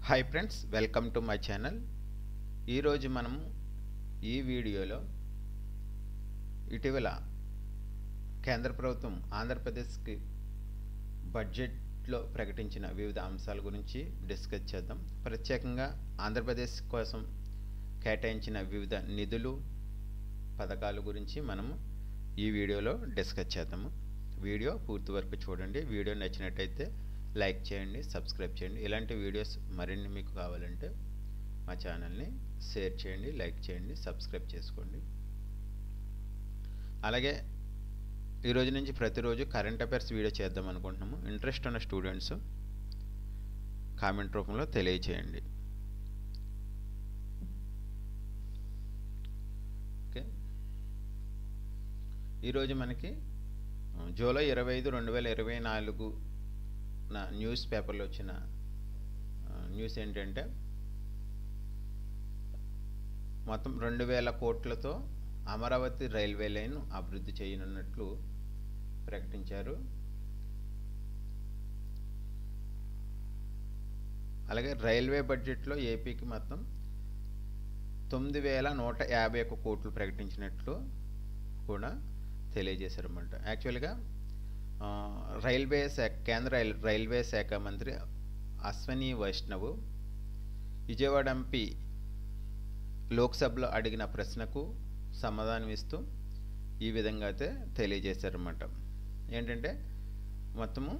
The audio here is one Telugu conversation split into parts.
Hi friends, welcome to my channel. ఈరోజు మనము ఈ వీడియోలో ఇటీవల కేంద్ర ప్రభుత్వం ఆంధ్రప్రదేశ్కి బడ్జెట్లో ప్రకటించిన వివిధ అంశాల గురించి డిస్కస్ చేద్దాం. ప్రత్యేకంగా ఆంధ్రప్రదేశ్ కోసం కేటాయించిన వివిధ నిధులు, పథకాల గురించి మనము ఈ వీడియోలో డిస్కస్ చేద్దాము. వీడియో పూర్తి వరకు చూడండి. వీడియో నచ్చినట్టయితే లైక్ చేయండి, సబ్స్క్రైబ్ చేయండి. ఇలాంటి వీడియోస్ మరిన్ని మీకు కావాలంటే మా ఛానల్ని షేర్ చేయండి, లైక్ చేయండి, సబ్స్క్రైబ్ చేసుకోండి. అలాగే ఈరోజు నుంచి ప్రతిరోజు కరెంట్ అఫైర్స్ వీడియో చేద్దాం అనుకుంటున్నాము. ఇంట్రెస్ట్ ఉన్న స్టూడెంట్స్ కామెంట్ రూపంలో తెలియచేయండి. ఓకే, ఈరోజు మనకి జూలై 25, 2024 న్యూస్ పేపర్లో వచ్చిన న్యూస్ ఏంటంటే మొత్తం 2000 కోట్లతో అమరావతి రైల్వే లైన్ అభివృద్ధి చేయనున్నట్లు ప్రకటించారు. అలాగే రైల్వే బడ్జెట్లో ఏపీకి మొత్తం 9151 కోట్లు ప్రకటించినట్లు కూడా తెలియజేశారన్నమాట. యాక్చువల్గా కేంద్ర రైల్వే శాఖ మంత్రి అశ్వనీ వైష్ణవ్ విజయవాడ ఎంపీ లోక్సభలో అడిగిన ప్రశ్నకు సమాధానం ఇస్తూ ఈ విధంగా అయితే తెలియజేశారన్నమాట. ఏంటంటే మొత్తము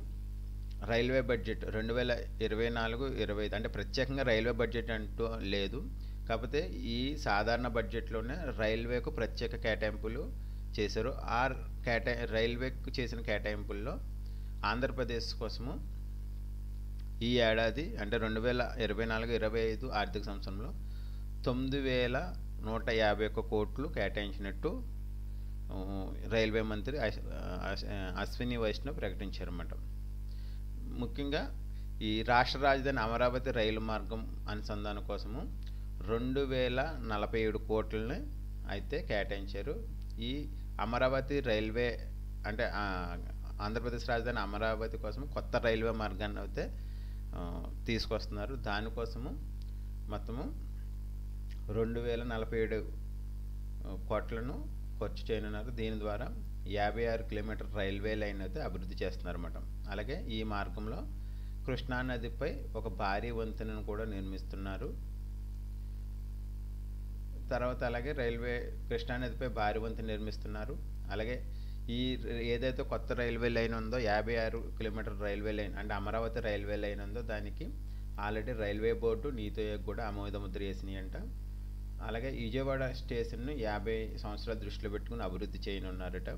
రైల్వే బడ్జెట్ 2024-25 అంటే ప్రత్యేకంగా రైల్వే బడ్జెట్ అంటూ లేదు, కాకపోతే ఈ సాధారణ బడ్జెట్లోనే రైల్వేకు ప్రత్యేక కేటాయింపులు చేశారు. రైల్వేకు చేసిన కేటాయింపుల్లో ఆంధ్రప్రదేశ్ కోసము ఈ ఏడాది అంటే 2024-25 ఆర్థిక సంవత్సరంలో 9151 కోట్లు కేటాయించినట్టు రైల్వే మంత్రి అశ్విని వైష్ణవ్ ప్రకటించారన్నమాట. ముఖ్యంగా ఈ రాష్ట్ర రాజధాని అమరావతి రైలు మార్గం అనుసంధానం కోసము 2047 కోట్లని అయితే కేటాయించారు. ఈ అమరావతి రైల్వే అంటే ఆంధ్రప్రదేశ్ రాజధాని అమరావతి కోసం కొత్త రైల్వే మార్గాన్ని అయితే తీసుకొస్తున్నారు. దానికోసము మొత్తము 2047 కోట్లను ఖర్చు చేయనున్నారు. దీని ద్వారా 56 కిలోమీటర్ రైల్వే లైన్ అయితే అభివృద్ధి చేస్తున్నారన్నమాట. అలాగే ఈ మార్గంలో కృష్ణానదిపై ఒక భారీ వంతెనను కూడా నిర్మిస్తున్నారు. తర్వాత అలాగే కృష్ణానదిపై భారీ వంతెన నిర్మిస్తున్నారు. అలాగే ఈ ఏదైతే కొత్త రైల్వే లైన్ ఉందో 56 కిలోమీటర్ రైల్వే లైన్ అంటే అమరావతి రైల్వే లైన్ ఉందో దానికి ఆల్రెడీ రైల్వే బోర్డు నీతి ఆయోగ్ కూడా ఆమోద ముద్ర వేసినాయి అంట. అలాగే విజయవాడ స్టేషన్ను 50 సంవత్సరాల దృష్టిలో పెట్టుకుని అభివృద్ధి చేయనున్నారట.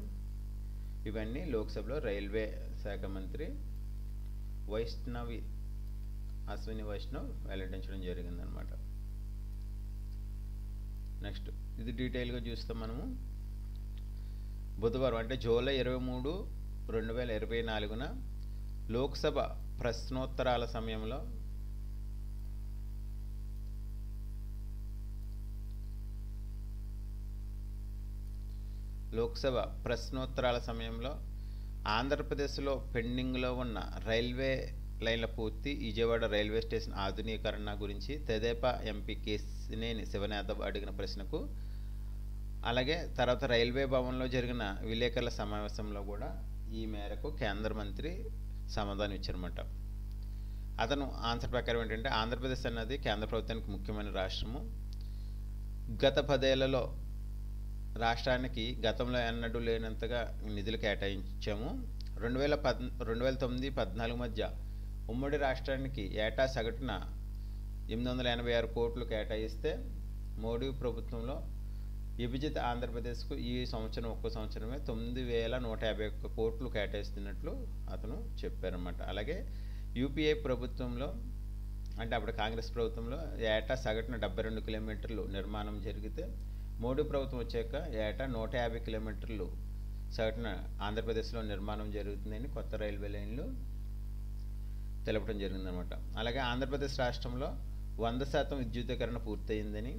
ఇవన్నీ లోక్సభలో రైల్వే శాఖ మంత్రి అశ్విని వైష్ణవ్ వెల్లడించడం జరిగిందనమాట. నెక్స్ట్ ఇది డీటెయిల్గా చూస్తాం మనము. బుధవారం అంటే జూలై 23, 2024 లోక్సభ ప్రశ్నోత్తరాల సమయంలో ఆంధ్రప్రదేశ్లో పెండింగ్లో ఉన్న రైల్వే లైన్ల పూర్తి, విజయవాడ రైల్వే స్టేషన్ ఆధునీకరణ గురించి తెదేపా ఎంపీ కేశినేని శివయాదవ్ అడిగిన ప్రశ్నకు, అలాగే తర్వాత రైల్వే భవన్లో జరిగిన విలేకరుల సమావేశంలో కూడా ఈ మేరకు కేంద్ర మంత్రి సమాధానం ఇచ్చారన్నమాట. అతను ఆన్సర్ ప్రకారం ఏంటంటే ఆంధ్రప్రదేశ్ అన్నది కేంద్ర ప్రభుత్వానికి ముఖ్యమైన రాష్ట్రము. గత 10 ఏళ్లలో రాష్ట్రానికి గతంలో ఎన్నడూ లేనంతగా నిధులు కేటాయించాము. 2009-14 మధ్య ఉమ్మడి రాష్ట్రానికి ఏటా సగటున 886 కోట్లు కేటాయిస్తే మోడీ ప్రభుత్వంలో విభజిత ఆంధ్రప్రదేశ్కు ఈ సంవత్సరం ఒక్క సంవత్సరమే 9151 కోట్లు కేటాయిస్తున్నట్లు అతను చెప్పారన్నమాట. అలాగే యూపీఏ ప్రభుత్వంలో అంటే అప్పుడు కాంగ్రెస్ ప్రభుత్వంలో ఏటా సగటున 72 కిలోమీటర్లు నిర్మాణం జరిగితే మోడీ ప్రభుత్వం వచ్చాక ఏటా 150 కిలోమీటర్లు సగటున ఆంధ్రప్రదేశ్లో నిర్మాణం జరుగుతుందని కొత్త రైల్వే లైన్లు తెలపడం జరిగిందనమాట. అలాగే ఆంధ్రప్రదేశ్ రాష్ట్రంలో 100% విద్యుదీకరణ పూర్తయిందని,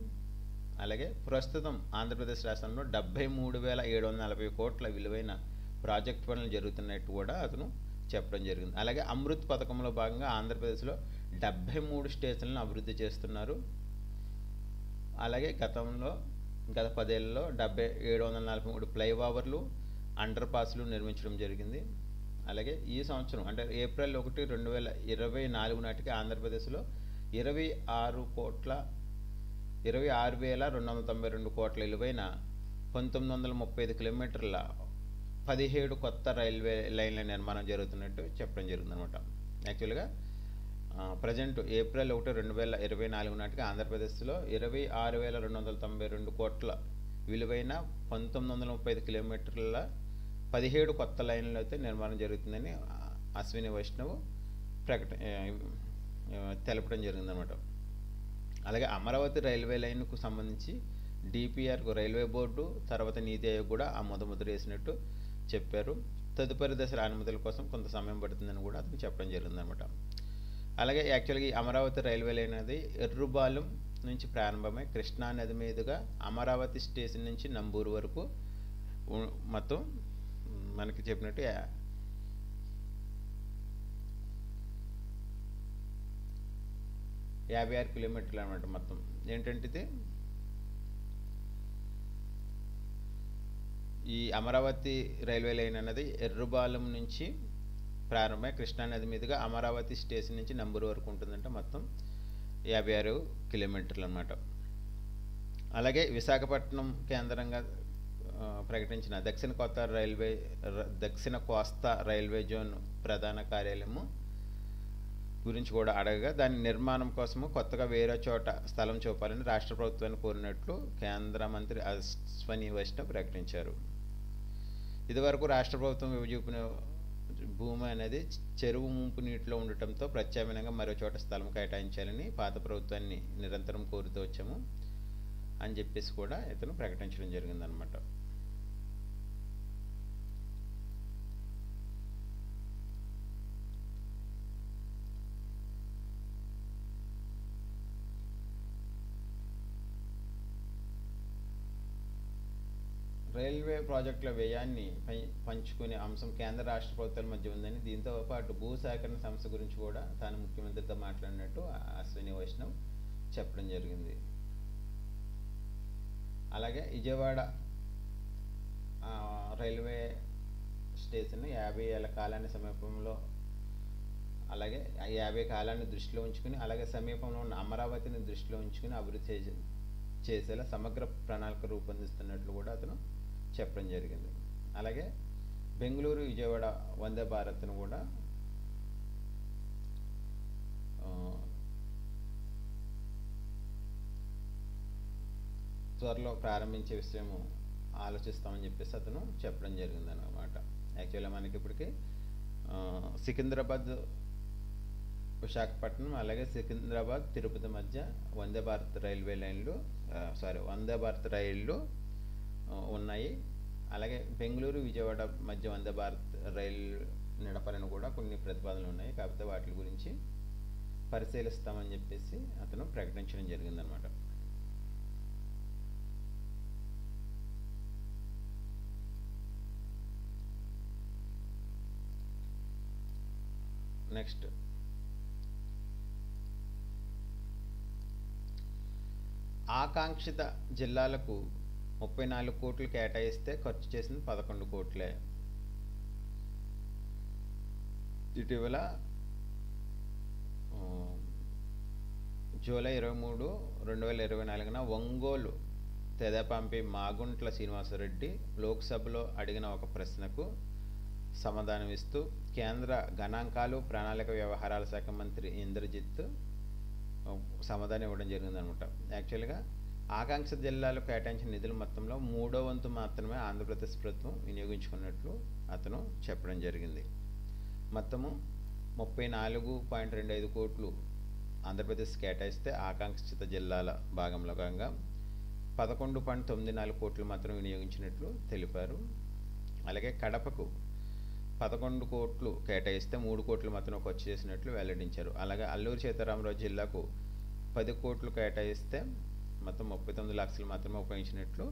అలాగే ప్రస్తుతం ఆంధ్రప్రదేశ్ రాష్ట్రంలో 73,740 కోట్ల విలువైన ప్రాజెక్ట్ పనులు జరుగుతున్నట్టు కూడా అతను చెప్పడం జరిగింది. అలాగే అమృత్ పథకంలో భాగంగా ఆంధ్రప్రదేశ్లో 73 స్టేషన్లను అభివృద్ధి చేస్తున్నారు. అలాగే గత 10 ఏళ్లలో 743 ఫ్లైఓవర్లు, అండర్ పాస్లు నిర్మించడం జరిగింది. అలాగే ఈ సంవత్సరం అంటే ఏప్రిల్ 1, 2024 నాటికి ఆంధ్రప్రదేశ్లో 26,292 కోట్ల విలువైన 1935 కిలోమీటర్ల 17 కొత్త రైల్వే లైన్ల నిర్మాణం జరుగుతున్నట్టు చెప్పడం జరిగిందనమాట. యాక్చువల్గా ప్రజెంట్ ఏప్రిల్ 1, 2024 నాటికి ఆంధ్రప్రదేశ్లో 26,292 కోట్ల విలువైన 1935 కిలోమీటర్ల 17 కొత్త లైన్లు అయితే నిర్మాణం జరుగుతుందని అశ్విని వైష్ణవ్ తెలపడం జరిగిందనమాట. అలాగే అమరావతి రైల్వే లైన్కు సంబంధించి డిపిఆర్కు రైల్వే బోర్డు, తర్వాత నీతి ఆయోగ్ కూడా ముద్ర వేసినట్టు చెప్పారు. తదుపరి దశల అనుమతుల కోసం కొంత సమయం పడుతుందని కూడా అతను చెప్పడం జరిగిందనమాట. అలాగే యాక్చువల్గా ఈ అమరావతి రైల్వే లైన్ అనేది ఎర్రుబాలెం నుంచి ప్రారంభమై కృష్ణా నది మీదుగా అమరావతి స్టేషన్ నుంచి నంబూరు వరకు మొత్తం మనకి చెప్పినట్టు 56 కిలోమీటర్లు అనమాట. మొత్తం ఏంటంటే ఇది ఈ అమరావతి రైల్వే లైన్ అనేది ఎర్రుబాలెం నుంచి ప్రారంభమై కృష్ణానది మీదుగా అమరావతి స్టేషన్ నుంచి నంబూరు వరకు ఉంటుందంటే మొత్తం 56 కిలోమీటర్లు అనమాట. అలాగే విశాఖపట్నం కేంద్రంగా ప్రకటించిన దక్షిణ కోస్తా రైల్వే జోన్ ప్రధాన కార్యాలయము గురించి కూడా అడగగా దాని నిర్మాణం కోసము కొత్తగా వేరే చోట స్థలం చూపాలని రాష్ట్ర ప్రభుత్వాన్ని కోరినట్లు కేంద్ర మంత్రి అశ్విని వైష్ణవ్ ప్రకటించారు. ఇదివరకు రాష్ట్ర ప్రభుత్వం విభజించిన భూమి అనేది చెరువు ముంపు నీటిలో ఉండటంతో ప్రత్యామ్నాయంగా మరో చోట స్థలం కేటాయించాలని పాత ప్రభుత్వాన్ని నిరంతరం కోరుతూ వచ్చాము అని చెప్పేసి కూడా ఇతను ప్రకటించడం జరిగిందనమాట. రైల్వే ప్రాజెక్టుల వ్యయాన్ని పంచుకునే అంశం కేంద్ర రాష్ట్ర ప్రభుత్వాల మధ్య ఉందని, దీంతో పాటు భూ సేకరణ సమస్య గురించి కూడా తాను ముఖ్యమంత్రితో మాట్లాడినట్టు అశ్విని వైష్ణవ్ చెప్పడం జరిగింది. అలాగే విజయవాడ రైల్వే స్టేషన్ 50 ఏళ్ల కాలాన్ని సమీపంలో అలాగే 50 కాలాన్ని దృష్టిలో ఉంచుకుని అలాగే సమీపంలో ఉన్న అమరావతిని దృష్టిలో ఉంచుకుని అభివృద్ధి చేసేలా సమగ్ర ప్రణాళిక రూపొందిస్తున్నట్లు కూడా అతను చెప్పడం జరిగింది. అలాగే బెంగళూరు విజయవాడ వందే భారత్ను కూడా త్వరలో ప్రారంభించే విషయం ఆలోచిస్తామని చెప్పేసి అతను చెప్పడం జరిగింది అన్నమాట. యాక్చువల్గా మనకి ఇప్పటికి సికింద్రాబాద్ విశాఖపట్నం అలాగే సికింద్రాబాద్ తిరుపతి మధ్య వందే భారత్ రైళ్ళు ఉన్నాయి. అలాగే బెంగళూరు విజయవాడ మధ్య వందే భారత్ రైలు నడపాలని కూడా కొన్ని ప్రతిపాదనలు ఉన్నాయి. కాకపోతే వాటి గురించి పరిశీలిస్తామని చెప్పేసి అతను ప్రకటించడం జరిగిందనమాట. నెక్స్ట్ ఆకాంక్షిత జిల్లాలకు 34 కోట్లు కేటాయిస్తే ఖర్చు చేసింది 11 కోట్లే. ఇటీవల జూలై 23, 2024 ఒంగోలు తెదేపా ఎంపీ మాగుంట్ల శ్రీనివాసరెడ్డి లోక్సభలో అడిగిన ఒక ప్రశ్నకు సమాధానం ఇస్తూ కేంద్ర గణాంకాలు ప్రణాళిక వ్యవహారాల శాఖ మంత్రి ఇంద్రజిత్ సమాధానం ఇవ్వడం జరిగిందనమాట. యాక్చువల్గా ఆకాంక్ష జిల్లాలకు కేటాయించిన నిధుల మొత్తంలో 3వ వంతు మాత్రమే ఆంధ్రప్రదేశ్ ప్రభుత్వం వినియోగించుకున్నట్లు అతను చెప్పడం జరిగింది. మొత్తము 34.25 కోట్లు ఆంధ్రప్రదేశ్ కేటాయిస్తే ఆకాంక్షిత జిల్లాల భాగంలో భాగంగా 11.94 కోట్లు మాత్రం వినియోగించినట్లు తెలిపారు. అలాగే కడపకు 11 కోట్లు కేటాయిస్తే 3 కోట్లు మాత్రం ఖర్చు చేసినట్లు వెల్లడించారు. అలాగే అల్లూరు సీతారామరాజు జిల్లాకు 10 కోట్లు కేటాయిస్తే మొత్తం 39 లక్షలు మాత్రమే ఉపయోగించినట్లు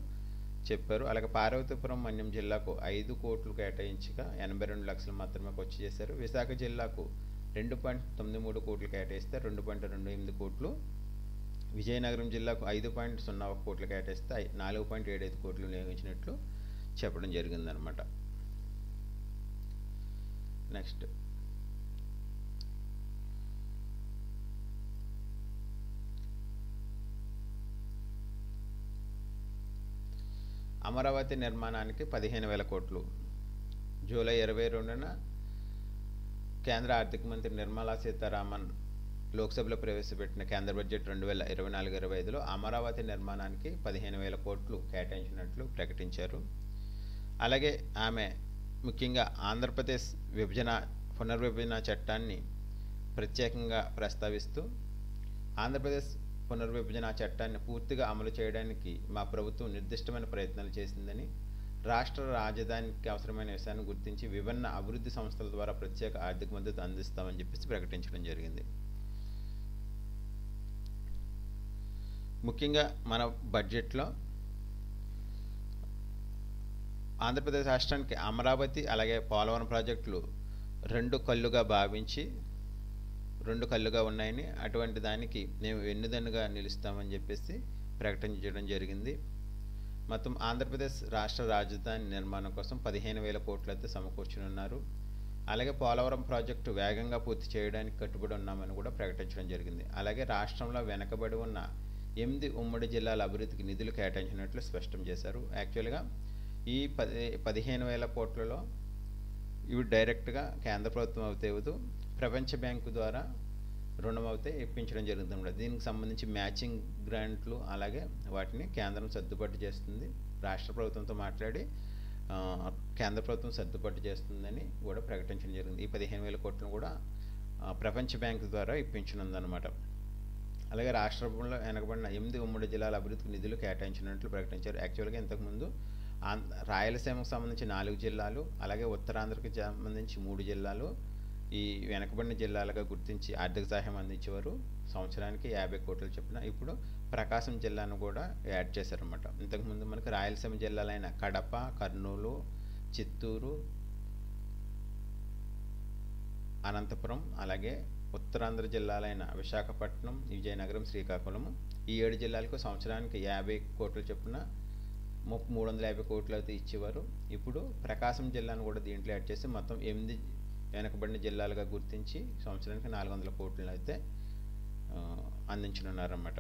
చెప్పారు. అలాగే పార్వతీపురం మన్యం జిల్లాకు 5 కోట్లు కేటాయించగా 82 లక్షలు మాత్రమే ఖర్చు చేశారు. విశాఖ జిల్లాకు 2.93 కోట్లు కేటాయిస్తే 2.28 కోట్లు, విజయనగరం జిల్లాకు 5.01 కోట్లు కేటాయిస్తే 4.75 కోట్లు వినియోగించినట్లు చెప్పడం జరిగిందనమాట. నెక్స్ట్ అమరావతి నిర్మాణానికి 15,000 కోట్లు. జూలై 22న కేంద్ర ఆర్థిక మంత్రి నిర్మలా సీతారామన్ లోక్సభలో ప్రవేశపెట్టిన కేంద్ర బడ్జెట్ 2024-25లో అమరావతి నిర్మాణానికి 15,000 కోట్లు కేటాయించినట్లు ప్రకటించారు. అలాగే ఆమె ముఖ్యంగా ఆంధ్రప్రదేశ్ పునర్విభజన చట్టాన్ని ప్రత్యేకంగా ప్రస్తావిస్తూ, ఆంధ్రప్రదేశ్ పునర్విభజన చట్టాన్ని పూర్తిగా అమలు చేయడానికి మా ప్రభుత్వం నిర్దిష్టమైన ప్రయత్నాలు చేసిందని, రాష్ట్ర రాజధానికి అవసరమైన విషయాన్ని గుర్తించి విభిన్న అభివృద్ధి సంస్థల ద్వారా ప్రత్యేక ఆర్థిక మద్దతు అందిస్తామని చెప్పేసి ప్రకటించడం జరిగింది. ముఖ్యంగా మన బడ్జెట్లో ఆంధ్రప్రదేశ్ రాష్ట్రానికి అమరావతి అలాగే పోలవరం ప్రాజెక్టులు రెండు కళ్ళుగా ఉన్నాయని, అటువంటి దానికి మేము వెన్నుదన్నుగా నిలుస్తామని చెప్పేసి ప్రకటించడం జరిగింది. మొత్తం ఆంధ్రప్రదేశ్ రాష్ట్ర రాజధాని నిర్మాణం కోసం 15,000 కోట్లు అయితే సమకూర్చనున్నారు. అలాగే పోలవరం ప్రాజెక్టు వేగంగా పూర్తి చేయడానికి కట్టుబడి ఉన్నామని కూడా ప్రకటించడం జరిగింది. అలాగే రాష్ట్రంలో వెనకబడి ఉన్న 8 ఉమ్మడి జిల్లాల అభివృద్ధికి నిధులు కేటాయించినట్లు స్పష్టం చేశారు. యాక్చువల్గా ఈ 15,000 కోట్లలో ఇవి డైరెక్ట్గా కేంద్ర ప్రభుత్వం అవుతాయి, ప్రపంచ బ్యాంకు ద్వారా రుణం అయితే ఇప్పించడం జరుగుతుంది. దీనికి సంబంధించి మ్యాచింగ్ గ్రాంట్లు అలాగే వాటిని కేంద్రం సర్దుబాటు చేస్తుంది. రాష్ట్ర ప్రభుత్వంతో మాట్లాడి కేంద్ర ప్రభుత్వం సర్దుబాటు చేస్తుందని కూడా ప్రకటించడం జరిగింది. ఈ 15,000 కోట్లను కూడా ప్రపంచ బ్యాంకు ద్వారా ఇప్పించనుందన్నమాట. అలాగే రాష్ట్రంలో వెనకబడిన 8 ఉమ్మడి జిల్లాల అభివృద్ధికి నిధులు కేటాయించినట్లు ప్రకటించారు. యాక్చువల్గా ఇంతకుముందు రాయలసీమకు సంబంధించి 4 జిల్లాలు, అలాగే ఉత్తరాంధ్రకి సంబంధించి 3 జిల్లాలు ఈ వెనకబడిన జిల్లాలుగా గుర్తించి ఆర్థిక సహాయం అందించేవారు. సంవత్సరానికి 50 కోట్లు చొప్పున. ఇప్పుడు ప్రకాశం జిల్లాను కూడా యాడ్ చేశారన్నమాట. ఇంతకుముందు మనకి రాయలసీమ జిల్లాలైన కడప, కర్నూలు, చిత్తూరు, అనంతపురం, అలాగే ఉత్తరాంధ్ర జిల్లాలైన విశాఖపట్నం, విజయనగరం, శ్రీకాకుళం, ఈ 7 జిల్లాలకు సంవత్సరానికి 50 కోట్ల చొప్పున 350 కోట్లు అయితే ఇచ్చేవారు. ఇప్పుడు ప్రకాశం జిల్లాను కూడా దీంట్లో యాడ్ చేసి మొత్తం 8 వెనకబడిన జిల్లాలుగా గుర్తించి సంవత్సరానికి 400 కోట్లను అయితే అందించనున్నారన్నమాట.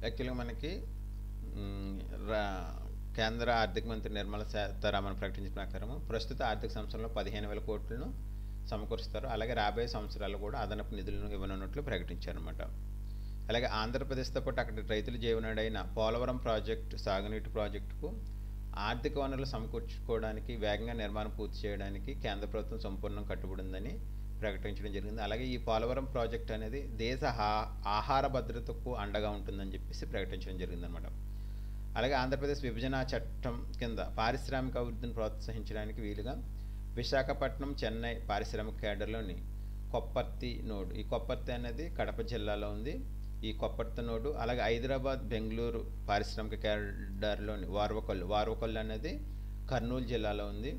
యాక్చువల్గా మనకి కేంద్ర ఆర్థిక మంత్రి నిర్మలా సీతారామన్ ప్రకటించిన ప్రకారం ప్రస్తుత ఆర్థిక సంవత్సరంలో 15,000 కోట్లను సమకూరుస్తారు. అలాగే రాబోయే సంవత్సరాలు కూడా అదనపు నిధులను ఇవ్వనున్నట్లు ప్రకటించారన్నమాట. అలాగే ఆంధ్రప్రదేశ్తో పాటు అక్కడి రైతుల జీవనాడైన పోలవరం ప్రాజెక్టు, సాగునీటి ప్రాజెక్టుకు ఆర్థిక వనరులు సమకూర్చుకోవడానికి, వేగంగా నిర్మాణం పూర్తి చేయడానికి కేంద్ర ప్రభుత్వం సంపూర్ణం కట్టుబడి ఉందని ప్రకటించడం జరిగింది. అలాగే ఈ పోలవరం ప్రాజెక్ట్ అనేది దేశ ఆహార భద్రతకు అండగా ఉంటుందని చెప్పేసి ప్రకటించడం జరిగిందనమాట. అలాగే ఆంధ్రప్రదేశ్ విభజన చట్టం కింద పారిశ్రామిక అభివృద్ధిని ప్రోత్సహించడానికి వీలుగా విశాఖపట్నం, చెన్నై పారిశ్రామిక కేడర్లోని కొప్పర్తి నోడు, ఈ కొప్పర్తి అనేది కడప జిల్లాలో ఉంది. ఈ కొప్పర్తి నోడు, అలాగే హైదరాబాద్, బెంగళూరు పారిశ్రామిక కేడర్లోని వార్వకొల్లు అనేది కర్నూలు జిల్లాలో ఉంది.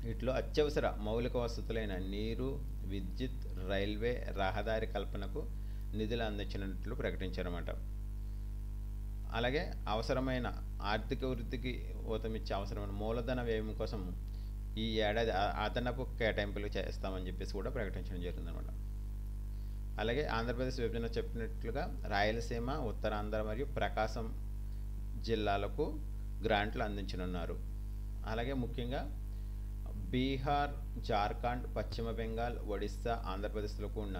వీటిలో అత్యవసర మౌలిక వసతులైన నీరు, విద్యుత్, రైల్వే, రహదారి కల్పనకు నిధులు అందించినట్లు ప్రకటించారన్నమాట. అలాగే అవసరమైన ఆర్థిక వృద్ధికి ఊతమిచ్చే అవసరమైన మూలధన వ్యయం కోసం ఈ ఏడాది అదనపు కేటాయింపులు చేస్తామని చెప్పేసి కూడా ప్రకటించడం జరిగిందన్నమాట. అలాగే ఆంధ్రప్రదేశ్ విభజన చెప్పినట్లుగా రాయలసీమ, ఉత్తరాంధ్ర మరియు ప్రకాశం జిల్లాలకు గ్రాంట్లు అందించనున్నారు. అలాగే ముఖ్యంగా బీహార్, జార్ఖండ్, పశ్చిమ బెంగాల్, ఒడిస్సా, ఆంధ్రప్రదేశ్లకు ఉన్న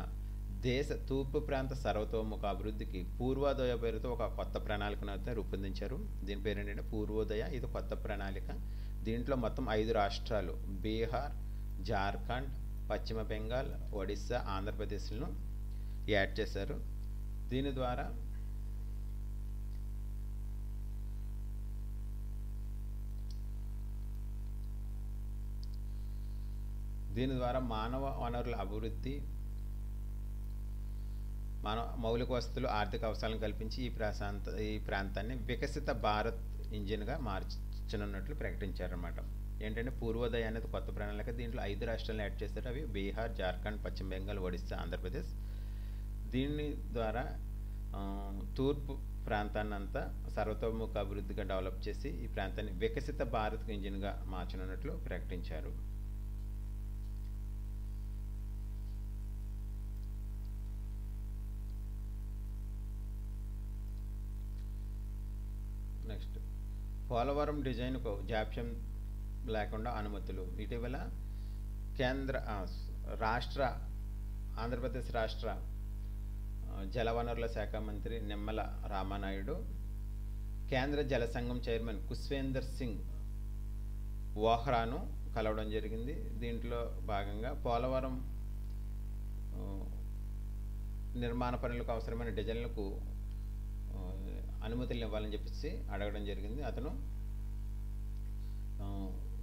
దేశ తూర్పు ప్రాంత సర్వతోముఖ అభివృద్ధికి పూర్వోదయ పేరుతో ఒక కొత్త ప్రణాళికను అయితే రూపొందించారు. దీని పేరు ఏంటంటే పూర్వోదయ. ఇది కొత్త ప్రణాళిక. దీంట్లో మొత్తం 5 రాష్ట్రాలు బీహార్, జార్ఖండ్, పశ్చిమ బెంగాల్, ఒడిస్సా, ఆంధ్రప్రదేశ్లను యాడ్ చేశారు. దీని ద్వారా దీని ద్వారా మానవ వనరుల అభివృద్ధి, మౌలిక వసతులు, ఆర్థిక అవసరాలను కల్పించి ఈ ప్రాంతాన్ని వికసిత భారత్ ఇంజిన్గా మార్చనున్నట్లు ప్రకటించారన్నమాట. ఏంటంటే పూర్వోదయ అనేది కొత్త ప్రణాళిక. దీంట్లో 5 రాష్ట్రాలను యాడ్ చేస్తారు. అవి బీహార్, జార్ఖండ్, పశ్చిమ బెంగాల్, ఒడిస్సా, ఆంధ్రప్రదేశ్. దీని ద్వారా తూర్పు ప్రాంతాన్ని అంతా సర్వతోముఖ అభివృద్ధిగా డెవలప్ చేసి ఈ ప్రాంతాన్ని వికసిత భారత్ ఇంజిన్గా మార్చనున్నట్లు ప్రకటించారు. నెక్స్ట్, పోలవరం డిజైన్కు జాప్యం లేకుండా అనుమతులు. ఇటీవల ఆంధ్రప్రదేశ్ రాష్ట్ర జలవనరుల శాఖ మంత్రి నిమ్మల రామానాయుడు కేంద్ర జల సంఘం చైర్మన్ కుష్వేందర్ సింగ్ వోహ్రాను కలవడం జరిగింది. దీంట్లో భాగంగా పోలవరం నిర్మాణ పనులకు అవసరమైన డిజైన్లకు అనుమతులు ఇవ్వాలని చెప్పేసి అడగడం జరిగింది. అతను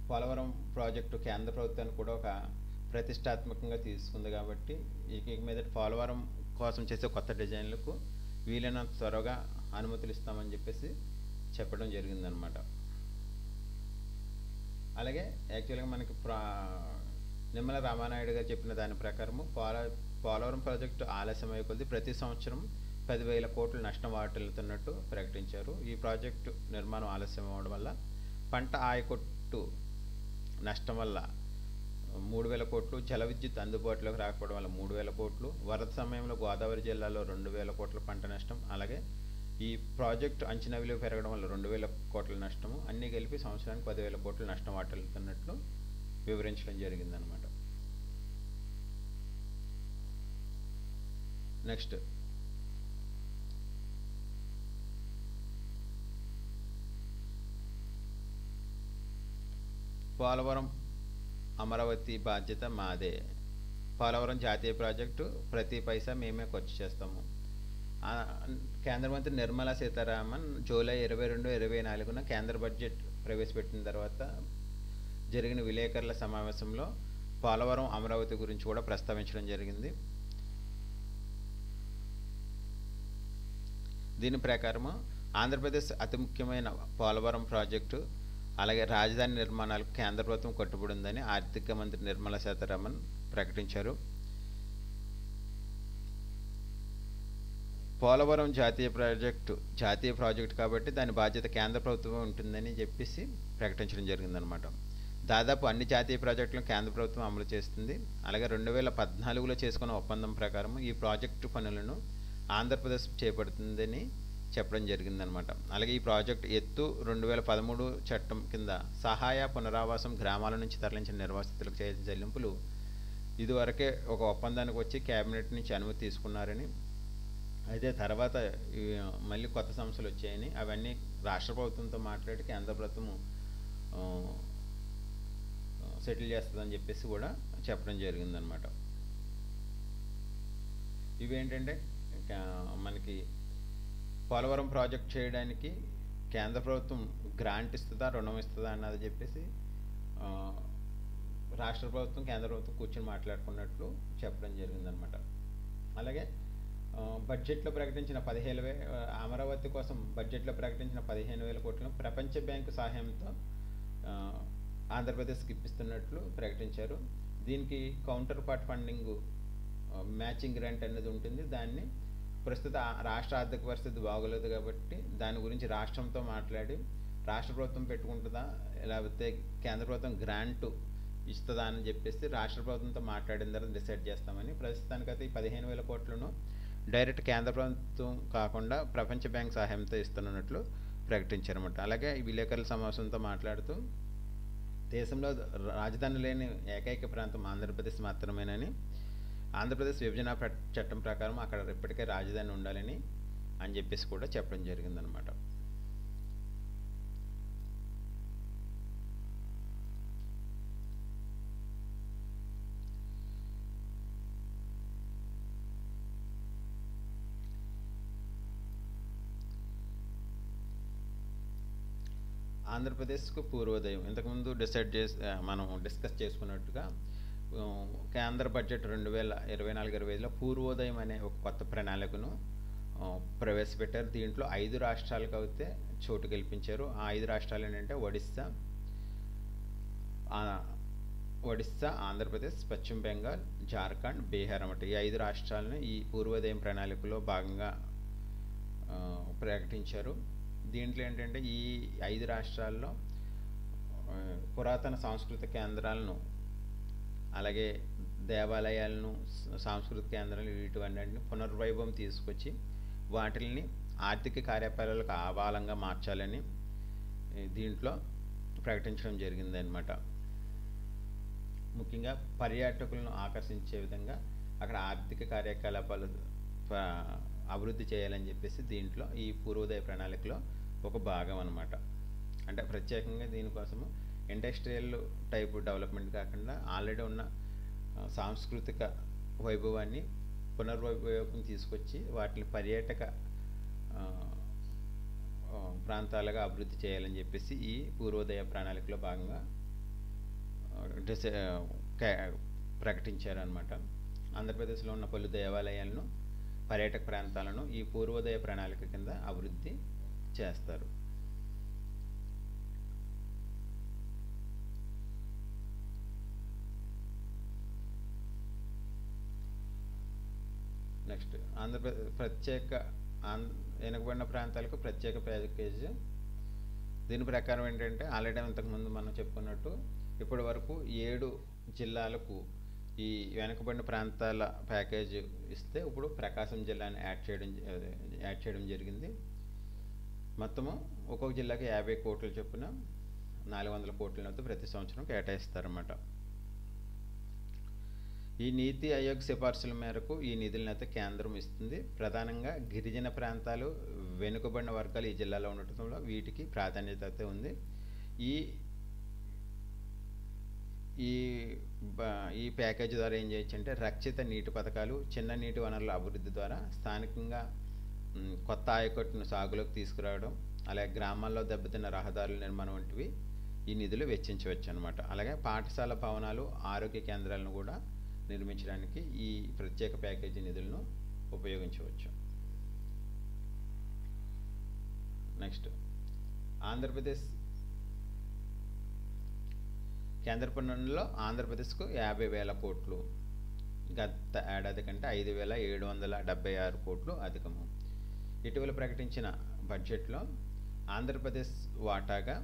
పోలవరం ప్రాజెక్టు కేంద్ర ప్రభుత్వాన్ని కూడా ఒక ప్రతిష్టాత్మకంగా తీసుకుంది కాబట్టి ఇక మీద పోలవరం కోసం చేసే కొత్త డిజైన్లకు వీలైనంత త్వరగా అనుమతులు ఇస్తామని చెప్పేసి చెప్పడం జరిగిందనమాట. అలాగే యాక్చువల్గా మనకి నిమ్మల రామానాయుడు గారు చెప్పిన దాని ప్రకారము పోలవరం ప్రాజెక్టు ఆలస్యమయ్యే కొద్దీ ప్రతి సంవత్సరం 10,000 కోట్లు నష్టం వాటిల్లుతున్నట్టు ప్రకటించారు. ఈ ప్రాజెక్టు నిర్మాణం ఆలస్యం అవ్వడం వల్ల పంట ఆయకట్టు నష్టం వల్ల 3,000 కోట్లు, జల విద్యుత్ అందుబాటులోకి రాకపోవడం వల్ల 3,000 కోట్లు, వరద సమయంలో గోదావరి జిల్లాలో 2,000 కోట్ల పంట నష్టం, అలాగే ఈ ప్రాజెక్టు అంచనా విలువ పెరగడం వల్ల 2,000 కోట్ల నష్టము, అన్నీ కలిపి సంవత్సరానికి 10,000 కోట్ల నష్టం వాటిల్లుతున్నట్లు వివరించడం జరిగిందనమాట. నెక్స్ట్, పోలవరం అమరావతి బాధ్యత మాదే. పోలవరం జాతీయ ప్రాజెక్టు ప్రతి పైసా మేమే ఖర్చు చేస్తాము. కేంద్ర మంత్రి నిర్మలా సీతారామన్ జూలై 22, 24 కేంద్ర బడ్జెట్ ప్రవేశపెట్టిన తర్వాత జరిగిన విలేకరుల సమావేశంలో పోలవరం అమరావతి గురించి కూడా ప్రస్తావించడం జరిగింది. దీని ప్రకారము ఆంధ్రప్రదేశ్ అతి ముఖ్యమైన పోలవరం ప్రాజెక్టు అలాగే రాజధాని నిర్మాణాలకు కేంద్ర ప్రభుత్వం కట్టుబడి ఉందని ఆర్థిక మంత్రి నిర్మలా సీతారామన్ ప్రకటించారు. పోలవరం జాతీయ ప్రాజెక్టు కాబట్టి దాని బాధ్యత కేంద్ర ప్రభుత్వం ఉంటుందని చెప్పేసి ప్రకటించడం జరిగిందనమాట. దాదాపు అన్ని జాతీయ ప్రాజెక్టులను కేంద్ర ప్రభుత్వం అమలు చేస్తుంది. అలాగే 2014లో చేసుకున్న ఒప్పందం ప్రకారం ఈ ప్రాజెక్టు పనులను ఆంధ్రప్రదేశ్ చేపడుతుందని చెప్పడం జరిగిందనమాట. అలాగే ఈ ప్రాజెక్టు ఎత్తు 2013 చట్టం కింద సహాయ పునరావాసం గ్రామాల నుంచి తరలించిన నిర్వాసితులకు చేసిన చెల్లింపులు ఇదివరకే ఒక ఒప్పందానికి వచ్చి కేబినెట్ నుంచి అనుమతి తీసుకున్నారని, అయితే తర్వాత మళ్ళీ కొత్త సమస్యలు వచ్చాయని అవన్నీ రాష్ట్ర ప్రభుత్వంతో మాట్లాడి కేంద్ర ప్రభుత్వం సెటిల్ చేస్తుందని చెప్పేసి కూడా చెప్పడం జరిగిందనమాట. ఇవేంటంటే మనకి పోలవరం ప్రాజెక్ట్ చేయడానికి కేంద్ర ప్రభుత్వం గ్రాంట్ ఇస్తుందా, రుణం ఇస్తుందా అన్నది చెప్పేసి రాష్ట్ర ప్రభుత్వం కేంద్ర ప్రభుత్వం కూర్చొని మాట్లాడుకున్నట్లు చెప్పడం జరిగిందనమాట. అలాగే బడ్జెట్లో ప్రకటించిన 15,000 అమరావతి కోసం బడ్జెట్లో ప్రకటించిన 15,000 కోట్లను ప్రపంచ బ్యాంకు సహాయంతో ఆంధ్రప్రదేశ్కి ఇప్పిస్తున్నట్లు ప్రకటించారు. దీనికి counter part funding matching grant అనేది ఉంటుంది. దాన్ని ప్రస్తుత రాష్ట్ర ఆర్థిక పరిస్థితి బాగోలేదు కాబట్టి దాని గురించి రాష్ట్రంతో మాట్లాడి రాష్ట్ర ప్రభుత్వం పెట్టుకుంటుందా లేకపోతే కేంద్ర ప్రభుత్వం గ్రాంటు ఇస్తుందా అని చెప్పేసి రాష్ట్ర ప్రభుత్వంతో మాట్లాడిన తర్వాత డిసైడ్ చేస్తామని, ప్రస్తుతానికైతే ఈ 15,000 కోట్లను డైరెక్ట్ కేంద్ర ప్రభుత్వం కాకుండా ప్రపంచ బ్యాంక్ సహాయంతో ఇస్తున్నట్లు ప్రకటించారన్నమాట. అలాగే ఈ విలేకరుల సమావేశంతో మాట్లాడుతూ దేశంలో రాజధాని లేని ఏకైక ప్రాంతం ఆంధ్రప్రదేశ్ మాత్రమేనని, ఆంధ్రప్రదేశ్ విభజన చట్టం ప్రకారం అక్కడ ఇప్పటికే రాజధాని ఉండాలని అని చెప్పేసి కూడా చెప్పడం జరిగిందనమాట. ఆంధ్రప్రదేశ్కు పూర్వోదయం ఇంతకుముందు మనం డిస్కస్ చేసుకున్నట్టుగా కేంద్ర బడ్జెట్ 2024-25లో పూర్వోదయం అనే ఒక కొత్త ప్రణాళికను ప్రవేశపెట్టారు. దీంట్లో 5 రాష్ట్రాలకు అయితే చోటు కల్పించారు. ఆ 5 రాష్ట్రాలు ఏంటంటే ఒడిస్సా, ఆంధ్రప్రదేశ్, పశ్చిమ బెంగాల్, జార్ఖండ్, బీహార్ అన్నమాట. ఈ 5 రాష్ట్రాలను ఈ పూర్వోదయం ప్రణాళికలో భాగంగా ప్రకటించారు. దీంట్లో ఏంటంటే ఈ 5 రాష్ట్రాల్లో పురాతన సాంస్కృతిక కేంద్రాలను, అలాగే దేవాలయాలను, సాంస్కృతిక కేంద్రాలు వీటివన్నింటిని పునర్వైభవం తీసుకొచ్చి వాటిని ఆర్థిక కార్యకలాపాలకు ఆవాలంగా మార్చాలని దీంట్లో ప్రకటించడం జరిగిందనమాట. ముఖ్యంగా పర్యాటకులను ఆకర్షించే విధంగా అక్కడ ఆర్థిక కార్యకలాపాలు అభివృద్ధి చేయాలని చెప్పేసి దీంట్లో ఈ పూర్వోదయ ప్రణాళికలో ఒక భాగం అన్నమాట. అంటే ప్రత్యేకంగా దీనికోసము ఇండస్ట్రియల్ టైప్ డెవలప్మెంట్ కాకుండా ఆల్రెడీ ఉన్న సాంస్కృతిక వైభవాన్ని పునర్వైభవం తీసుకొచ్చి వాటిని పర్యాటక ప్రాంతాలుగా అభివృద్ధి చేయాలని చెప్పేసి ఈ పూర్వోదయ ప్రణాళికలో భాగంగా ప్రకటించారనమాట. ఆంధ్రప్రదేశ్లో ఉన్న పలు దేవాలయాలను, పర్యాటక ప్రాంతాలను ఈ పూర్వోదయ ప్రణాళిక కింద అభివృద్ధి చేస్తారు. నెక్స్ట్ ఆంధ్రప్రదేశ్ వెనుకబడిన ప్రాంతాలకు ప్రత్యేక ప్యాకేజ్. దీని ప్రకారం ఏంటంటే ఆల్రెడీ ఇంతకుముందు మనం చెప్పుకున్నట్టు ఇప్పటి వరకు 7 జిల్లాలకు ఈ వెనుకబడిన ప్రాంతాల ప్యాకేజ్ ఇస్తే ఇప్పుడు ప్రకాశం జిల్లాని యాడ్ చేయడం జరిగింది. మొత్తము ఒక్కొక్క జిల్లాకి 50 కోట్ల చొప్పున 400 కోట్లనైతే ప్రతి సంవత్సరం కేటాయిస్తారన్నమాట. ఈ నీతి ఆయోగ్ సిఫార్సుల మేరకు ఈ నిధులను అయితే కేంద్రం ఇస్తుంది. ప్రధానంగా గిరిజన ప్రాంతాలు, వెనుకబడిన వర్గాలు ఈ జిల్లాలో ఉండటంలో వీటికి ప్రాధాన్యత అయితే ఉంది. ఈ ప్యాకేజ్ ద్వారా ఏం చేయొచ్చు అంటే రక్షిత నీటి పథకాలు, చిన్న నీటి వనరుల అభివృద్ధి ద్వారా స్థానికంగా కొత్త ఆయకట్టును సాగులోకి తీసుకురావడం, అలాగే గ్రామాల్లో దెబ్బతిన్న రహదారుల నిర్మాణం వంటివి ఈ నిధులు వెచ్చించవచ్చు అనమాట. అలాగే పాఠశాల భవనాలు, ఆరోగ్య కేంద్రాలను కూడా నిర్మించడానికి ఈ ప్రత్యేక ప్యాకేజీ నిధులను ఉపయోగించవచ్చు. నెక్స్ట్ ఆంధ్రప్రదేశ్ కేంద్ర పన్నుల్లో ఆంధ్రప్రదేశ్కు 50,000 కోట్లు, గత ఏడాది కంటే 5,776 కోట్లు అధికము. ఇటీవల ప్రకటించిన బడ్జెట్లో ఆంధ్రప్రదేశ్ వాటాగా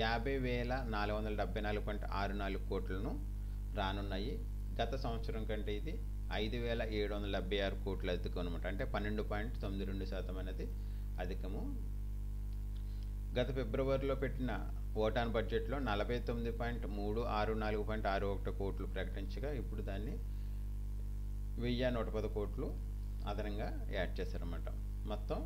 50,474.64 కోట్లను రానున్నాయి. గత సంవత్సరం కంటే ఇది 5,776 కోట్లు అధికం అనమాట. అంటే 12.92% అనేది అధికము. గత ఫిబ్రవరిలో పెట్టిన ఓటాన్ బడ్జెట్లో 49.364.61 కోట్లు ప్రకటించగా ఇప్పుడు దాన్ని 1,110 కోట్లు అదనంగా యాడ్ చేశారన్నమాట. మొత్తం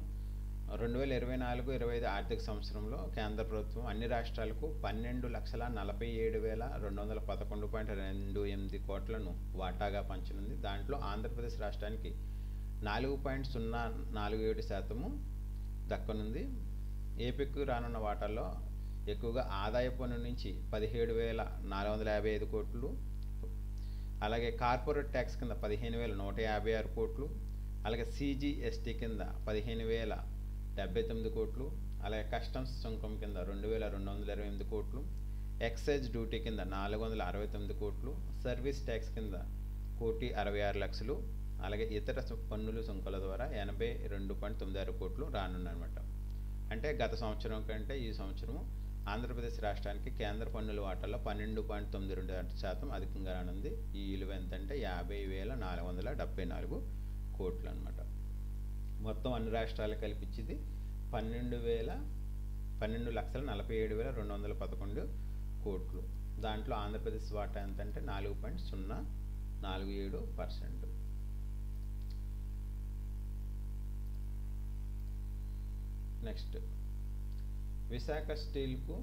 2024-25 ఆర్థిక సంవత్సరంలో కేంద్ర ప్రభుత్వం అన్ని రాష్ట్రాలకు 12,47,211.28 కోట్లను వాటాగా పంచనుంది. దాంట్లో ఆంధ్రప్రదేశ్ రాష్ట్రానికి 4.047% దక్కనుంది. ఏపీకి రానున్న వాటాల్లో ఎక్కువగా ఆదాయ పన్ను నుంచి 17,455 కోట్లు, అలాగే కార్పొరేట్ ట్యాక్స్ కింద 15,156 కోట్లు, అలాగే CGST కింద 15,079 కోట్లు, అలాగే కస్టమ్స్ సుంకం కింద 2,228 కోట్లు, ఎక్సైజ్ డ్యూటీ కింద 469 కోట్లు, సర్వీస్ ట్యాక్స్ కింద 1,66,00,000, అలాగే ఇతర పన్నులు సుంకాల ద్వారా 82.96 కోట్లు రానున్నమాట. అంటే గత సంవత్సరం కంటే ఈ సంవత్సరము ఆంధ్రప్రదేశ్ రాష్ట్రానికి కేంద్ర పన్నుల వాటాల్లో 12.92% అధికంగా రానుంది. ఈ విలువ ఎంతంటే 50,474 కోట్లు అనమాట. మొత్తం అన్ని రాష్ట్రాలు కలిపించింది 12,47,211 కోట్లు. దాంట్లో ఆంధ్రప్రదేశ్ వాటా ఎంతంటే 4.047%. నెక్స్ట్ విశాఖ స్టీల్కు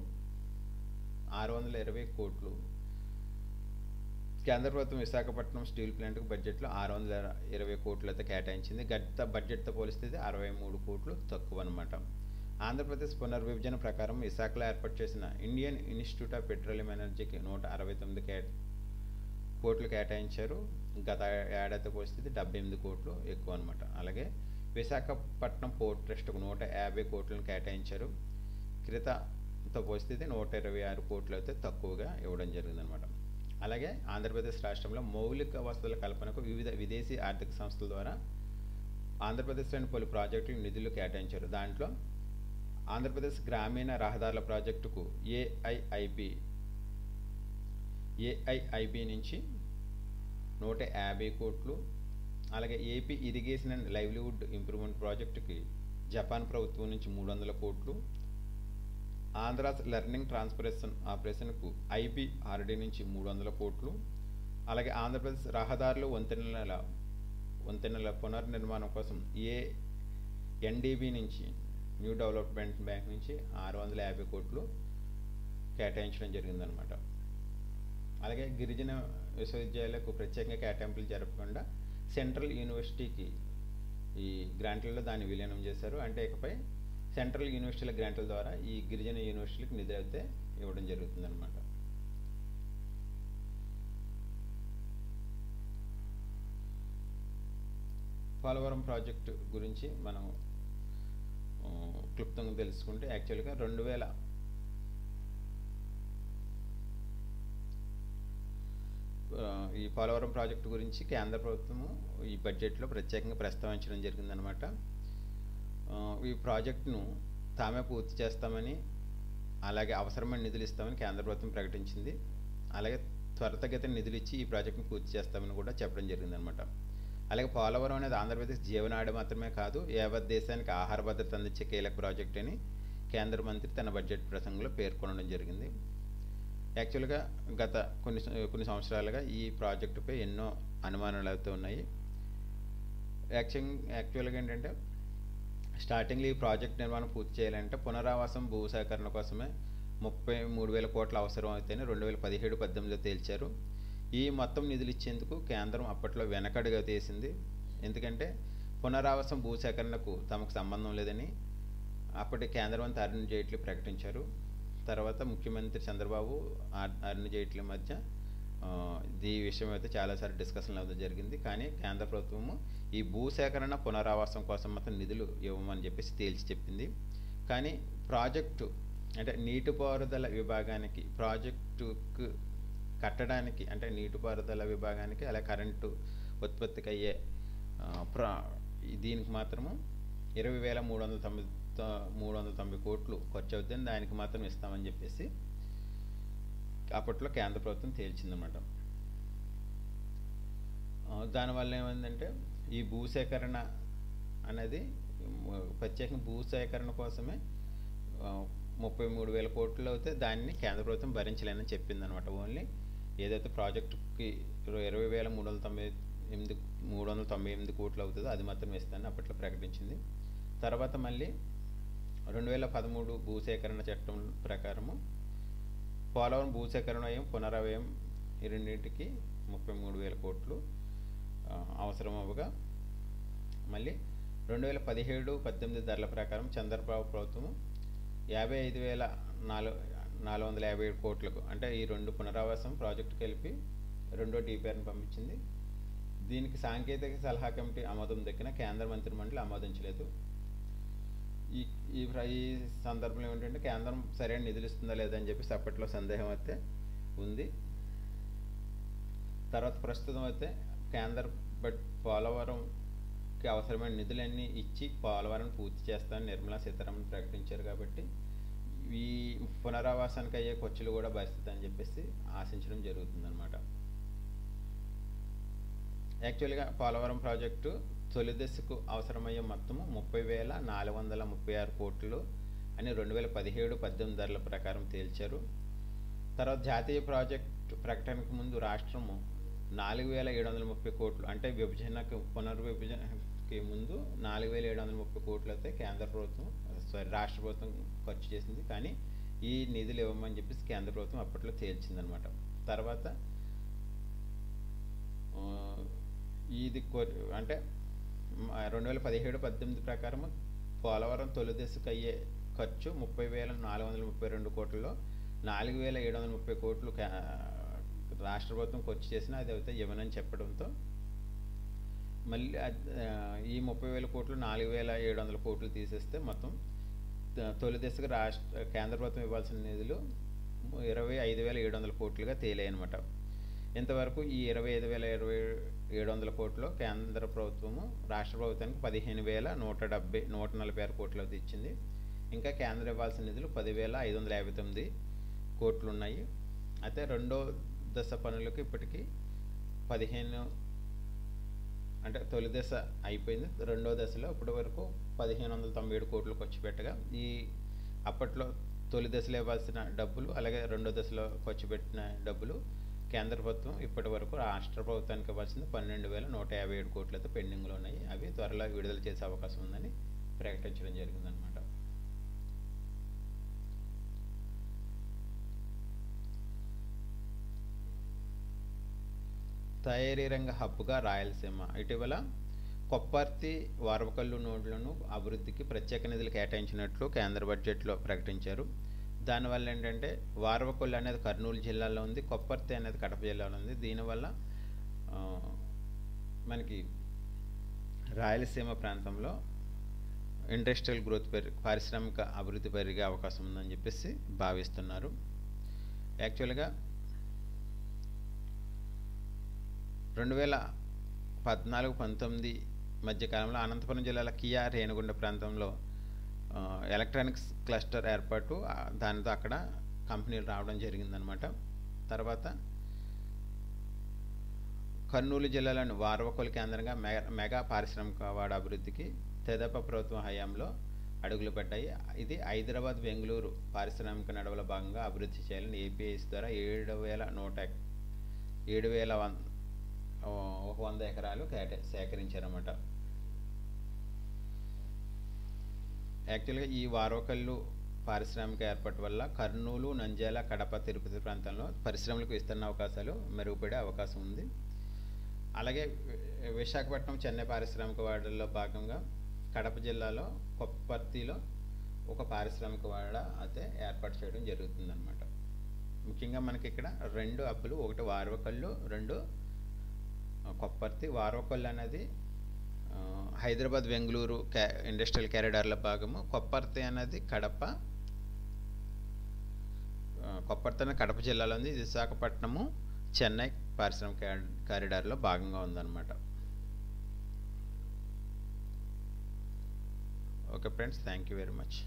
620 కోట్లు. కేంద్ర ప్రభుత్వం విశాఖపట్నం స్టీల్ ప్లాంట్కు బడ్జెట్లో 620 కోట్లు అయితే కేటాయించింది. గత బడ్జెట్తో పోలిస్తే 63 కోట్లు తక్కువ అనమాట. ఆంధ్రప్రదేశ్ పునర్విభజన ప్రకారం విశాఖలో ఏర్పాటు చేసిన ఇండియన్ ఇన్స్టిట్యూట్ ఆఫ్ పెట్రోలియం ఎనర్జీకి 169 కోట్లు కేటాయించారు. గత ఏడాది పరిస్థితి 78 కోట్లు ఎక్కువ అనమాట. అలాగే విశాఖపట్నం పోర్ట్ ట్రస్ట్కు 150 కోట్లను కేటాయించారు. క్రితంతో పరిస్థితి 126 కోట్లు అయితే తక్కువగా ఇవ్వడం జరిగిందనమాట. అలాగే ఆంధ్రప్రదేశ్ రాష్ట్రంలో మౌలిక వసతుల కల్పనకు వివిధ విదేశీ ఆర్థిక సంస్థల ద్వారా ఆంధ్రప్రదేశ్లోని పలు ప్రాజెక్టులు నిధులు కేటాయించారు. దాంట్లో ఆంధ్రప్రదేశ్ గ్రామీణ రహదారుల ప్రాజెక్టుకు ఏఐఐబి నుంచి 150 కోట్లు, అలాగే AP irrigation and livelihood improvement ప్రాజెక్టుకి జపాన్ ప్రభుత్వం నుంచి 300 కోట్లు, ఆంధ్రాస్ లెర్నింగ్ ట్రాన్స్ఫరేషన్ ఆపరేషన్కు ఐపీఆర్డీ నుంచి 300 కోట్లు, అలాగే ఆంధ్రప్రదేశ్ రహదారులు వంతెనల పునర్నిర్మాణం కోసం ఎన్డీబీ నుంచి న్యూ డెవలప్మెంట్ బ్యాంక్ నుంచి 650 కోట్లు కేటాయించడం జరిగిందనమాట. అలాగే గిరిజన విశ్వవిద్యాలయాలకు ప్రత్యేకంగా కేటాయింపులు జరపకుండా సెంట్రల్ యూనివర్సిటీకి ఈ గ్రాంట్లలో దాన్ని విలీనం చేశారు. అంటే ఇకపై సెంట్రల్ యూనివర్సిటీల గ్రాంట్ల ద్వారా ఈ గిరిజన యూనివర్సిటీలకు నిధులు అయితే ఇవ్వడం జరుగుతుందన్నమాట. పోలవరం ప్రాజెక్టు గురించి మనం క్లుప్తంగా తెలుసుకుంటే, యాక్చువల్గా ఈ పోలవరం ప్రాజెక్టు గురించి కేంద్ర ప్రభుత్వము ఈ బడ్జెట్లో ప్రత్యేకంగా ప్రస్తావించడం జరిగిందనమాట. ఈ ప్రాజెక్టును తామే పూర్తి చేస్తామని, అలాగే అవసరమైన నిధులు ఇస్తామని కేంద్ర ప్రభుత్వం ప్రకటించింది. అలాగే త్వరితగతిన నిధులు ఇచ్చి ఈ ప్రాజెక్టును పూర్తి చేస్తామని కూడా చెప్పడం జరిగిందనమాట. అలాగే పోలవరం అనేది ఆంధ్రప్రదేశ్ జీవనాడి మాత్రమే కాదు, యావత్ దేశానికి ఆహార భద్రత అందించే కీలక ప్రాజెక్ట్ అని కేంద్ర మంత్రి తన బడ్జెట్ ప్రసంగంలో పేర్కొనడం జరిగింది. యాక్చువల్గా గత కొన్ని సంవత్సరాలుగా ఈ ప్రాజెక్టుపై ఎన్నో అనుమానాలు అయితే ఉన్నాయి. యాక్చువల్గా ఏంటంటే, స్టార్టింగ్లో ఈ ప్రాజెక్ట్ నిర్మాణం పూర్తి చేయాలంటే పునరావాసం భూసేకరణ కోసమే 33,000 కోట్ల అవసరం అయితేనే 2017-18లో తేల్చారు. ఈ మొత్తం నిధులు ఇచ్చేందుకు కేంద్రం అప్పట్లో వెనకడుగు తీసింది. ఎందుకంటే పునరావాసం భూసేకరణకు తమకు సంబంధం లేదని అప్పటి కేంద్ర మంత్రి అరుణ్ జైట్లీ ప్రకటించారు. తర్వాత ముఖ్యమంత్రి చంద్రబాబు, అరుణ్ జైట్లీ మధ్య ఈ విషయం అయితే చాలాసార్లు డిస్కషన్లు అయితే జరిగింది. కానీ కేంద్ర ప్రభుత్వము ఈ భూసేకరణ పునరావాసం కోసం మాత్రం నిధులు ఇవ్వమని చెప్పేసి తేల్చి చెప్పింది. కానీ ప్రాజెక్టు అంటే నీటిపారుదల విభాగానికి, ప్రాజెక్టుకు కట్టడానికి అంటే నీటిపారుదల విభాగానికి, అలా కరెంటు ఉత్పత్తికి అయ్యే దీనికి మాత్రము 20,390 కోట్లు ఖర్చు అవుతుంది, దానికి మాత్రం ఇస్తామని చెప్పేసి అప్పట్లో కేంద్ర ప్రభుత్వం తేల్చిందన్నమాట. దానివల్ల ఏమైందంటే, ఈ భూసేకరణ అనేది ప్రత్యేకంగా భూసేకరణ కోసమే 33,000 కోట్లు అయితే దాన్ని కేంద్ర ప్రభుత్వం భరించలేనని చెప్పిందనమాట. ఓన్లీ ఏదైతే ప్రాజెక్టుకి 20,398 కోట్లు అవుతుందో అది మాత్రం ఇస్తానని అప్పట్లో ప్రకటించింది. తర్వాత మళ్ళీ 2013 భూసేకరణ చట్టం ప్రకారము పోలవరం భూసేకరణ వ్యయం, పునరవ్యయం ఈ రెండింటికి 33,000 కోట్లు అవసరం అవ్వగా, మళ్ళీ 2017-18 ధరల ప్రకారం చంద్రబాబు ప్రభుత్వము 55,457 కోట్లకు, అంటే ఈ రెండు పునరావాసం ప్రాజెక్టు కలిపి రెండో డిపిఆర్ని పంపించింది. దీనికి సాంకేతిక సలహా కమిటీ ఆమోదం దక్కిన కేంద్ర మంత్రిమండలి ఆమోదించలేదు. ఈ సందర్భంలో ఏంటంటే, కేంద్రం సరైన నిధులు ఇస్తుందా లేదా అని చెప్పేసి అప్పట్లో సందేహం అయితే ఉంది. తర్వాత ప్రస్తుతం అయితే కేంద్ర పోలవరంకి అవసరమైన నిధులన్నీ ఇచ్చి పోలవరం పూర్తి చేస్తానని నిర్మలా సీతారామన్ ప్రకటించారు. కాబట్టి ఈ పునరావాసానికి అయ్యే ఖర్చులు కూడా భరిస్తుందని చెప్పేసి ఆశించడం జరుగుతుందన్నమాట. యాక్చువల్గా పోలవరం ప్రాజెక్టు తొలి దశకు అవసరమయ్యే మొత్తము 30,436 కోట్లు అని 2017-18 ధరల ప్రకారం తేల్చారు. తర్వాత జాతీయ ప్రాజెక్టు ప్రకటనకు ముందు రాష్ట్రము 4,730 కోట్లు, అంటే పునర్విభజనకి ముందు 4,730 కోట్లు అయితే రాష్ట్ర ప్రభుత్వం ఖర్చు చేసింది. కానీ ఈ నిధులు ఇవ్వమని చెప్పేసి కేంద్ర ప్రభుత్వం అప్పట్లో తేల్చిందనమాట. తర్వాత ఇది అంటే 2017-18 ప్రకారం పోలవరం తొలి దశకు అయ్యే ఖర్చు 30,432 కోట్లలో 4,730 కోట్లు రాష్ట్ర ప్రభుత్వం ఖర్చు చేసినా అది అయితే ఇవ్వనని చెప్పడంతో మళ్ళీ ఈ 30,000 కోట్లు 4,700 కోట్లు తీసేస్తే మొత్తం తొలి దశగా కేంద్ర ప్రభుత్వం ఇవ్వాల్సిన నిధులు 25,700 కోట్లుగా తేలాయన్నమాట. ఇంతవరకు ఈ 25,700 కోట్లు కేంద్ర ప్రభుత్వము రాష్ట్ర ప్రభుత్వానికి 15,146 కోట్లు అయితే ఇచ్చింది. ఇంకా కేంద్రం ఇవ్వాల్సిన నిధులు 10,559 కోట్లు ఉన్నాయి. అయితే రెండో దశ పనులకు ఇప్పటికీ 15 అంటే తొలి దశ అయిపోయింది. రెండో దశలో ఇప్పటి వరకు 1,597 కోట్లు ఖర్చు పెట్టగా అప్పట్లో తొలి దశలో ఇవ్వాల్సిన డబ్బులు అలాగే రెండో దశలో ఖర్చు పెట్టిన డబ్బులు కేంద్ర ప్రభుత్వం ఇప్పటి వరకు రాష్ట్ర ప్రభుత్వానికి ఇవ్వాల్సింది 12,157 కోట్లతో పెండింగ్లో ఉన్నాయి. అవి త్వరలో విడుదల చేసే అవకాశం ఉందని ప్రకటించడం జరిగిందనమాట. తయారీ రంగ హబ్గా రాయలసీమ. ఇటీవల కొప్పర్తి వారవకల్లు నోడ్లను అభివృద్ధికి ప్రత్యేక నిధులు కేటాయించినట్లు కేంద్ర బడ్జెట్లో ప్రకటించారు. దానివల్ల ఏంటంటే వారవకల్లు అనేది కర్నూలు జిల్లాలో ఉంది, కొప్పర్తి అనేది కడప జిల్లాలో ఉంది. దీనివల్ల మనకి రాయలసీమ ప్రాంతంలో ఇండస్ట్రియల్ గ్రోత్ పారిశ్రామిక అభివృద్ధి పెరిగే అవకాశం ఉందని చెప్పేసి భావిస్తున్నారు. యాక్చువల్గా 2014-19 మధ్యకాలంలో అనంతపురం జిల్లాల కియా రేణిగుంట ప్రాంతంలో ఎలక్ట్రానిక్స్ క్లస్టర్ ఏర్పాటు, దానితో అక్కడ కంపెనీలు రావడం జరిగిందనమాట. తర్వాత కర్నూలు జిల్లాలోని వారవకల్లు కేంద్రంగా మెగా పారిశ్రామిక వాడ అభివృద్ధికి తెదేపా ప్రభుత్వం హయాంలో అడుగులు పడ్డాయి. ఇది హైదరాబాద్ బెంగళూరు పారిశ్రామిక నడవల భాగంగా అభివృద్ధి చేయాలని ఏపీఐసి ద్వారా 7,100 ఎకరాలు సేకరించారన్నమాట. యాక్చువల్గా ఈ వారవకల్లు పారిశ్రామిక ఏర్పాటు వల్ల కర్నూలు, నంద్యాల, కడప, తిరుపతి ప్రాంతంలో పరిశ్రమలకు విస్తరణ అవకాశాలు మెరుగుపడే అవకాశం ఉంది. అలాగే విశాఖపట్నం, చెన్నై పారిశ్రామిక వాడల్లో భాగంగా కడప జిల్లాలో కొప్పర్తిలో ఒక పారిశ్రామిక వాడ అయితే ఏర్పాటు చేయడం జరుగుతుందన్నమాట. ముఖ్యంగా మనకి ఇక్కడ 2 హబ్బులు, ఒకటి వారవకల్లు, 2 కొప్పర్తి. వారవకల్లు అనేది హైదరాబాద్ బెంగళూరు ఇండస్ట్రియల్ కారిడార్ల భాగము. కొప్పర్తి అనేది కడప జిల్లాలో ఉంది. విశాఖపట్నము, చెన్నై పారిశ్రామిక కారిడార్లో భాగంగా ఉందన్నమాట. Okay friends, thank you very much.